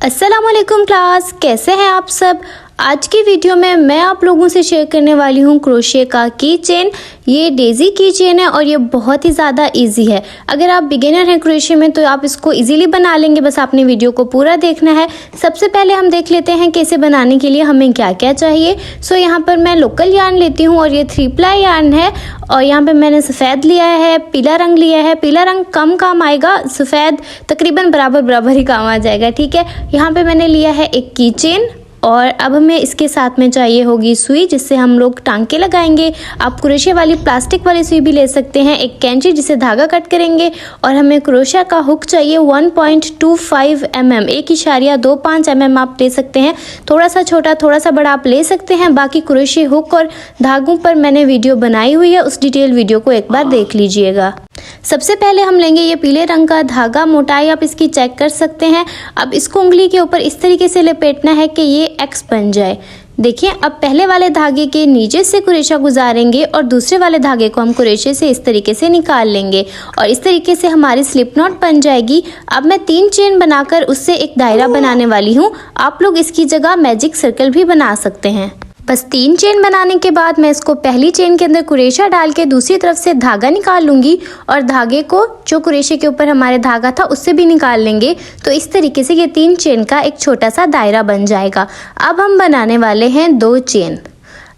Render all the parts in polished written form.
अस्सलाम वालेकुम क्लास, कैसे हैं आप सब। आज की वीडियो में मैं आप लोगों से शेयर करने वाली हूँ क्रोशे का की चेन। ये डेज़ी की चेन है और ये बहुत ही ज़्यादा इजी है। अगर आप बिगिनर हैं क्रोशे में तो आप इसको इजीली बना लेंगे, बस आपने वीडियो को पूरा देखना है। सबसे पहले हम देख लेते हैं कि इसे बनाने के लिए हमें क्या क्या चाहिए। सो यहाँ पर मैं लोकल यार्न लेती हूँ और ये 3 प्लाई यार्न है। और यहाँ पे मैंने सफ़ेद लिया है, पीला रंग लिया है। पीला रंग कम काम आएगा, सफ़ेद तकरीबन बराबर ही काम आ जाएगा, ठीक है। यहाँ पे मैंने लिया है एक की चेन और अब हमें इसके साथ में चाहिए होगी सुई, जिससे हम लोग टांके लगाएंगे। आप क्रोशे वाली प्लास्टिक वाली सुई भी ले सकते हैं। एक कैंची जिसे धागा कट करेंगे और हमें क्रोशा का हुक चाहिए 1.25 mm, 1.25 mm आप ले सकते हैं। थोड़ा सा छोटा थोड़ा सा बड़ा आप ले सकते हैं। बाकी क्रोशे हुक और धागों पर मैंने वीडियो बनाई हुई है, उस डिटेल वीडियो को एक बार देख लीजिएगा। सबसे पहले हम लेंगे ये पीले रंग का धागा। मोटाई आप इसकी चेक कर सकते हैं। अब इसको उंगली के ऊपर इस तरीके से लपेटना है कि ये एक्स बन जाए। देखिए, अब पहले वाले धागे के नीचे से कुरेशा गुजारेंगे और दूसरे वाले धागे को हम कुरेशे से इस तरीके से निकाल लेंगे और इस तरीके से हमारी स्लिप नॉट बन जाएगी। अब मैं 3 चेन बनाकर उससे एक दायरा बनाने वाली हूँ। आप लोग इसकी जगह मैजिक सर्कल भी बना सकते हैं। बस 3 चेन बनाने के बाद मैं इसको पहली चेन के अंदर कुरेशा डाल के दूसरी तरफ से धागा निकाल लूँगी और धागे को जो कुरेशे के ऊपर हमारे धागा था उससे भी निकाल लेंगे। तो इस तरीके से ये 3 चेन का एक छोटा सा दायरा बन जाएगा। अब हम बनाने वाले हैं 2 चेन।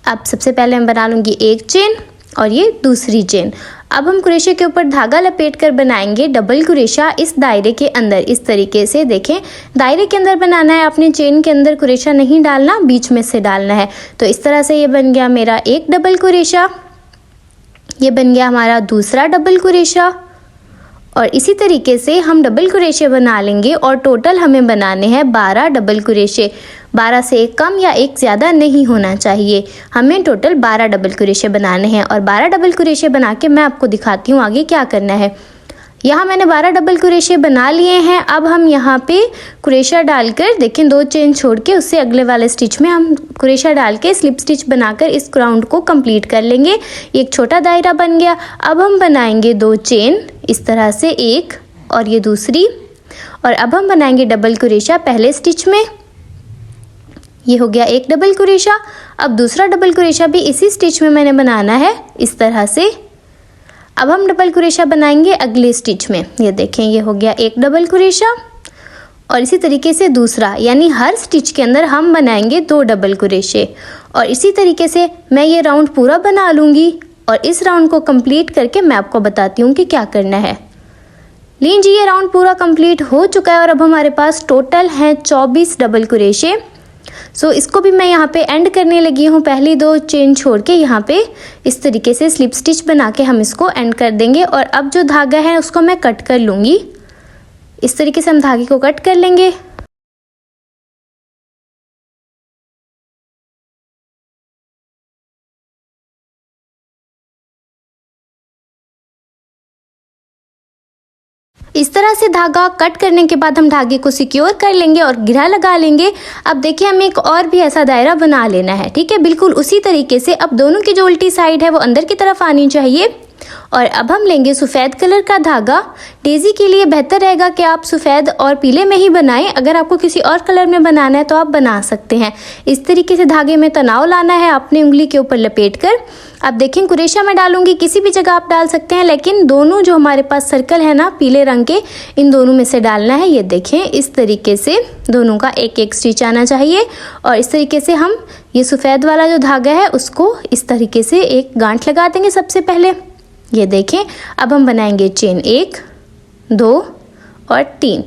अब सबसे पहले मैं बना लूँगी 1 चेन और ये दूसरी चेन। अब हम कुरेशे के ऊपर धागा लपेट कर बनाएंगे डबल कुरेशा इस दायरे के अंदर। इस तरीके से देखें, दायरे के अंदर बनाना है, आपने चेन के अंदर कुरेशा नहीं डालना, बीच में से डालना है। तो इस तरह से ये बन गया मेरा एक डबल कुरेशा, ये बन गया हमारा दूसरा डबल कुरेशा और इसी तरीके से हम डबल कुरेशे बना लेंगे और टोटल हमें बनाने हैं 12 डबल कुरेशे। 12 से एक कम या एक ज़्यादा नहीं होना चाहिए। हमें टोटल 12 डबल कुरेशे बनाने हैं और 12 डबल कुरेशे बना के मैं आपको दिखाती हूँ आगे क्या करना है। यहाँ मैंने 12 डबल कुरेशे बना लिए हैं। अब हम यहाँ पे कुरेशा डालकर देखें 2 चेन छोड़ के उससे अगले वाले स्टिच में हम कुरेशा डाल के स्लिप स्टिच बनाकर इस राउंड को कंप्लीट कर लेंगे। एक छोटा दायरा बन गया। अब हम बनाएंगे 2 चेन इस तरह से, एक और ये दूसरी, और अब हम बनाएंगे डबल कुरेशा पहले स्टिच में। ये हो गया एक डबल कुरेशा। अब दूसरा डबल कुरेशा भी इसी स्टिच में मैंने बनाना है इस तरह से। अब हम डबल कुरेशा बनाएंगे अगले स्टिच में। ये देखें, ये हो गया एक डबल कुरेशा और इसी तरीके से दूसरा, यानी हर स्टिच के अंदर हम बनाएंगे 2 डबल कुरेशे। और इसी तरीके से मैं ये राउंड पूरा बना लूँगी और इस राउंड को कंप्लीट करके मैं आपको बताती हूँ कि क्या करना है। लीजिए, ये राउंड पूरा कंप्लीट हो चुका है और अब हमारे पास टोटल हैं 24 डबल कुरेशे। सो इसको भी मैं यहाँ पे एंड करने लगी हूँ। पहली 2 चेन छोड़ के यहाँ पे इस तरीके से स्लिप स्टिच बना के हम इसको एंड कर देंगे और अब जो धागा है उसको मैं कट कर लूँगी। इस तरीके से हम धागे को कट कर लेंगे। इस तरह से धागा कट करने के बाद हम धागे को सिक्योर कर लेंगे और गिरा लगा लेंगे। अब देखिए, हमें एक और भी ऐसा दायरा बना लेना है, ठीक है। बिल्कुल उसी तरीके से अब दोनों की जो उल्टी साइड है वो अंदर की तरफ आनी चाहिए। और अब हम लेंगे सफ़ेद कलर का धागा। डेज़ी के लिए बेहतर रहेगा कि आप सफ़ेद और पीले में ही बनाएं। अगर आपको किसी और कलर में बनाना है तो आप बना सकते हैं। इस तरीके से धागे में तनाव लाना है अपने उंगली के ऊपर लपेट कर। अब देखें, कुरेशा में डालूंगी, किसी भी जगह आप डाल सकते हैं, लेकिन दोनों जो हमारे पास सर्कल है ना पीले रंग के, इन दोनों में से डालना है। ये देखें, इस तरीके से दोनों का एक एक स्टिच आना चाहिए। और इस तरीके से हम ये सफ़ेद वाला जो धागा है उसको इस तरीके से एक गांठ लगा देंगे सबसे पहले। ये देखें, अब हम बनाएंगे चेन 1, 2 और 3।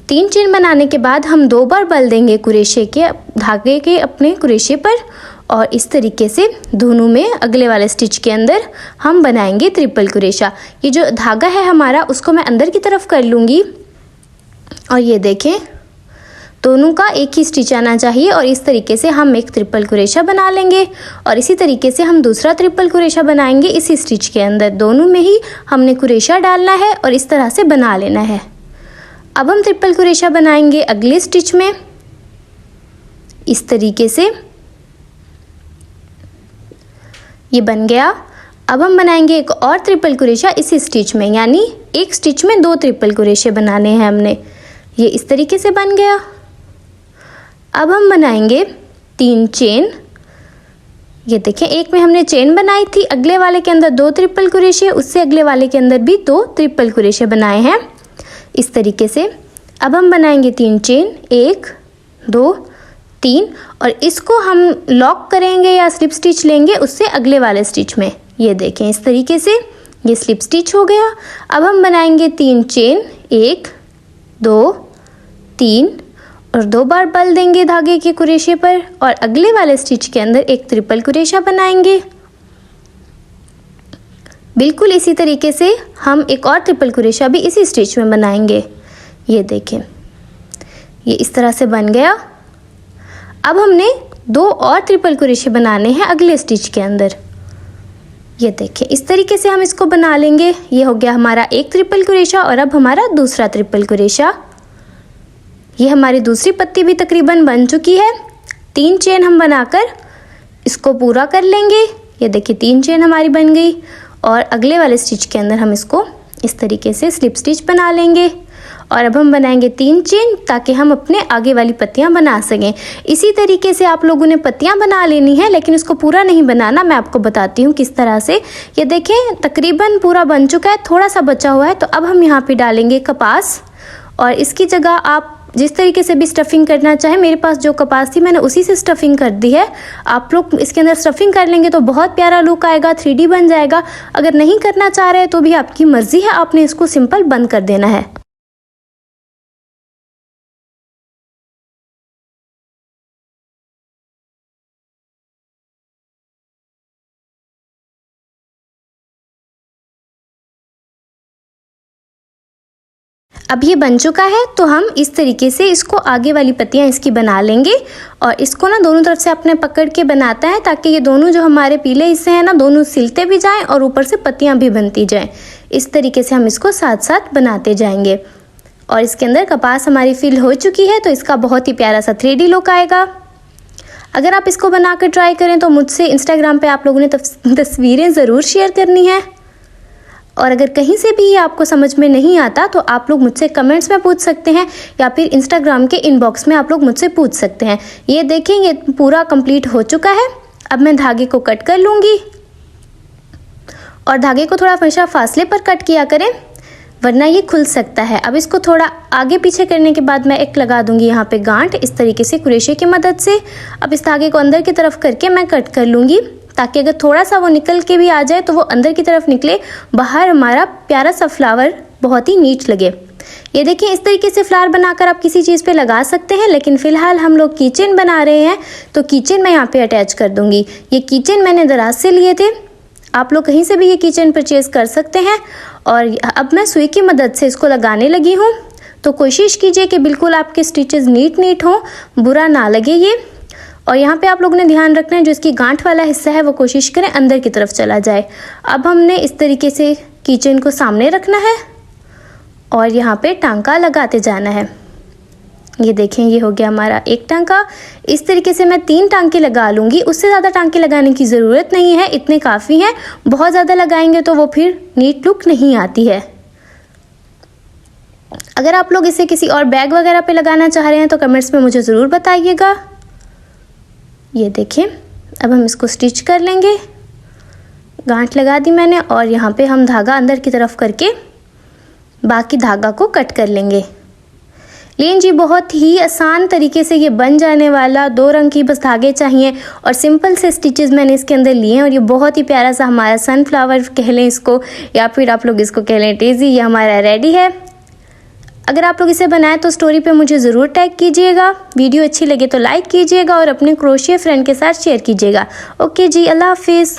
3 चेन बनाने के बाद हम 2 बार बल देंगे कुरेशे के धागे के अपने कुरेशे पर और इस तरीके से दोनों में अगले वाले स्टिच के अंदर हम बनाएंगे ट्रिपल कुरेशा। ये जो धागा है हमारा उसको मैं अंदर की तरफ कर लूँगी और ये देखें, दोनों का एक ही स्टिच आना चाहिए और इस तरीके से हम एक ट्रिपल कुरेशा बना लेंगे। और इसी तरीके से हम दूसरा ट्रिपल कुरेशा बनाएंगे इसी स्टिच के अंदर। दोनों में ही हमने कुरेशा डालना है और इस तरह से बना लेना है। अब हम ट्रिपल कुरेशा बनाएंगे अगले स्टिच में इस तरीके से। ये बन गया। अब हम बनाएंगे एक और ट्रिपल कुरेशा इसी स्टिच में, यानी एक स्टिच में 2 ट्रिपल कुरेशे बनाने हैं हमने। ये इस तरीके से बन गया। अब हम बनाएंगे 3 चेन। ये देखें, एक में हमने चेन बनाई थी, अगले वाले के अंदर 2 ट्रिपल क्रोशे, उससे अगले वाले के अंदर भी 2 ट्रिपल क्रोशे बनाए हैं इस तरीके से। अब हम बनाएंगे 3 चेन, 1 2 3, और इसको हम लॉक करेंगे या स्लिप स्टिच लेंगे उससे अगले वाले स्टिच में। ये देखें इस तरीके से ये स्लिप स्टिच हो गया। अब हम बनाएंगे 3 चेन, 1 2 3, और 2 बार बल देंगे धागे के कुरेशे पर, और अगले वाले स्टिच के अंदर एक ट्रिपल कुरेशा बनाएंगे। बिल्कुल इसी तरीके से हम एक और ट्रिपल कुरेशा भी इसी स्टिच में बनाएंगे। ये देखें, ये इस तरह से बन गया। अब हमने 2 और ट्रिपल कुरेशे बनाने हैं अगले स्टिच के अंदर। ये देखें, इस तरीके से हम इसको बना लेंगे। ये हो गया हमारा एक ट्रिपल कुरेशा, और अब हमारा दूसरा ट्रिपल कुरेशा। ये हमारी दूसरी पत्ती भी तकरीबन बन चुकी है। 3 चेन हम बनाकर इसको पूरा कर लेंगे। ये देखिए 3 चेन हमारी बन गई, और अगले वाले स्टिच के अंदर हम इसको इस तरीके से स्लिप स्टिच बना लेंगे। और अब हम बनाएंगे 3 चेन ताकि हम अपने आगे वाली पत्तियां बना सकें। इसी तरीके से आप लोगों ने पत्तियां बना लेनी है, लेकिन इसको पूरा नहीं बनाना। मैं आपको बताती हूँ किस तरह से। ये देखें तकरीबन पूरा बन चुका है, थोड़ा सा बचा हुआ है। तो अब हम यहाँ पे डालेंगे कपास, और इसकी जगह आप जिस तरीके से भी स्टफिंग करना चाहें, मेरे पास जो कपास थी मैंने उसी से स्टफिंग कर दी है। आप लोग इसके अंदर स्टफिंग कर लेंगे तो बहुत प्यारा लुक आएगा, 3D बन जाएगा। अगर नहीं करना चाह रहे तो भी आपकी मर्जी है, आपने इसको सिंपल बंद कर देना है। अब ये बन चुका है, तो हम इस तरीके से इसको आगे वाली पत्तियां इसकी बना लेंगे, और इसको ना दोनों तरफ से अपने पकड़ के बनाता है ताकि ये दोनों जो हमारे पीले हिस्से हैं ना, दोनों सिलते भी जाएं और ऊपर से पत्तियां भी बनती जाएं। इस तरीके से हम इसको साथ साथ बनाते जाएंगे। और इसके अंदर कपास हमारी फिल हो चुकी है, तो इसका बहुत ही प्यारा सा 3D लुक आएगा। अगर आप इसको बना कर ट्राई करें तो मुझसे इंस्टाग्राम पर आप लोगों ने तस्वीरें ज़रूर शेयर करनी है। और अगर कहीं से भी आपको समझ में नहीं आता तो आप लोग मुझसे कमेंट्स में पूछ सकते हैं, या फिर इंस्टाग्राम के इनबॉक्स में आप लोग मुझसे पूछ सकते हैं। ये देखें, ये पूरा कंप्लीट हो चुका है। अब मैं धागे को कट कर लूँगी, और धागे को थोड़ा हमेशा फासले पर कट किया करें, वरना ये खुल सकता है। अब इसको थोड़ा आगे पीछे करने के बाद मैं एक लगा दूंगी यहाँ पे गांठ, इस तरीके से कुरेशे की मदद से। अब इस धागे को अंदर की तरफ करके मैं कट कर लूँगी, ताकि अगर थोड़ा सा वो निकल के भी आ जाए तो वो अंदर की तरफ निकले, बाहर हमारा प्यारा सा फ्लावर बहुत ही नीट लगे। ये देखिए, इस तरीके से फ्लावर बनाकर आप किसी चीज़ पे लगा सकते हैं, लेकिन फ़िलहाल हम लोग कीचेन बना रहे हैं, तो कीचेन मैं यहाँ पे अटैच कर दूँगी। ये कीचेन मैंने दराज से लिए थे, आप लोग कहीं से भी ये कीचेन परचेज़ कर सकते हैं। और अब मैं सुई की मदद से इसको लगाने लगी हूँ, तो कोशिश कीजिए कि बिल्कुल आपके स्टिचेस नीट हों, बुरा ना लगे ये। और यहाँ पे आप लोगों ने ध्यान रखना है, जो इसकी गांठ वाला हिस्सा है वो कोशिश करें अंदर की तरफ चला जाए। अब हमने इस तरीके से कीचेन को सामने रखना है, और यहाँ पे टांका लगाते जाना है। ये देखें, ये हो गया हमारा एक टांका। इस तरीके से मैं 3 टांके लगा लूँगी, उससे ज़्यादा टांके लगाने की ज़रूरत नहीं है, इतने काफ़ी हैं। बहुत ज़्यादा लगाएंगे तो वो फिर नीट लुक नहीं आती है। अगर आप लोग इसे किसी और बैग वगैरह पे लगाना चाह रहे हैं तो कमेंट्स में मुझे ज़रूर बताइएगा। ये देखें, अब हम इसको स्टिच कर लेंगे। गांठ लगा दी मैंने, और यहाँ पे हम धागा अंदर की तरफ करके बाकी धागा को कट कर लेंगे। लेकिन जी बहुत ही आसान तरीके से ये बन जाने वाला, 2 रंग की बस धागे चाहिए और सिंपल से स्टिचेस मैंने इसके अंदर लिए हैं। और ये बहुत ही प्यारा सा हमारा सनफ्लावर कह लें इसको, या फिर आप लोग इसको कह लें डेज़ी, ये हमारा रेडी है। अगर आप लोग इसे बनाएं तो स्टोरी पे मुझे ज़रूर टैग कीजिएगा। वीडियो अच्छी लगे तो लाइक कीजिएगा, और अपने क्रोशिया फ्रेंड के साथ शेयर कीजिएगा। ओके जी, अल्लाह हाफिज़।